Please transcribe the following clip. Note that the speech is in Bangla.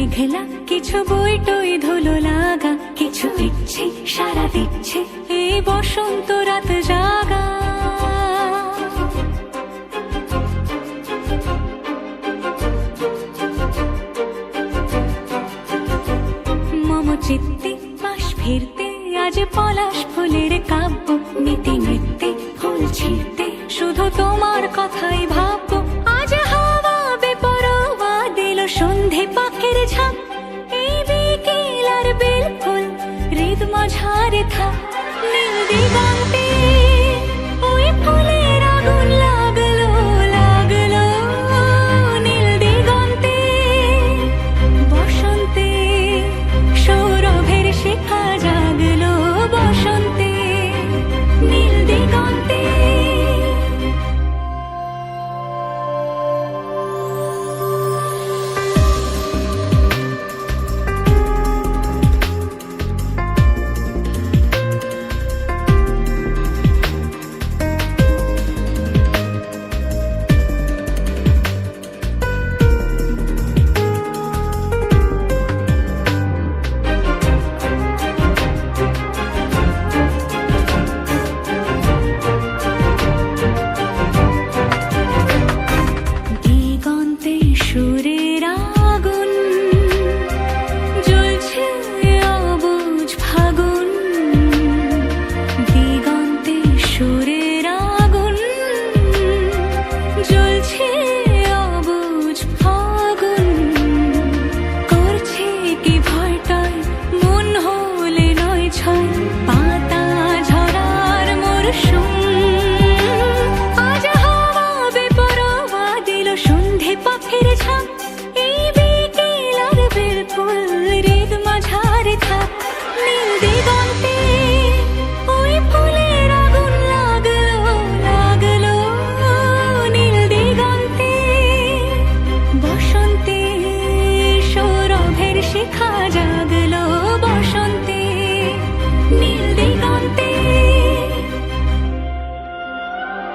মেঘলা কিছু বই টই ধুলো লাগা, কিছু ইচ্ছে সারা দিচ্ছে এই বসন্ত রাত জাগা। মম চিত্তে পাশ ফিরতে আজ পলাশ ফুলের কাব্য, নীতি নৃত্যে ফুল ছিঁড়তে শুধু তোমার কথাই ভাববো। আজ হাওয়া বেপরোয়া দিল সন্ধে পাখির ঝাঁক, এই বিকেল আর বেল ফুল হৃদ মাঝারে থাক। নীল দিগন্তে ওই ফুলের আগুন লাগলো লাগলো, নীল দিগন্তে বসন্তে সৌরভের শিখা জাগলো, বসন্তে নীল দিগন্তে। সুরের আগুন জ্বলছে অবুঝ ফাগুন, দিগন্তে সুরের আগুন জ্বলছে অবুঝ ফাগুন। করছে কি ভয়টায় মন হলে নয় ছয়, পাতা ঝরার মরশুম। আজ হাওয়া বেপরোয়া দিল সন্ধে পাখির ঝাঁক, এই বিকেল আর বেল ফুল হৃদ মাঝারে থাক। নীল দিগন্তে ওই ফুলের আগুন লাগলো লাগলো, নীল দিগন্তে বসন্তে সৌরভের শিখা জাগলো।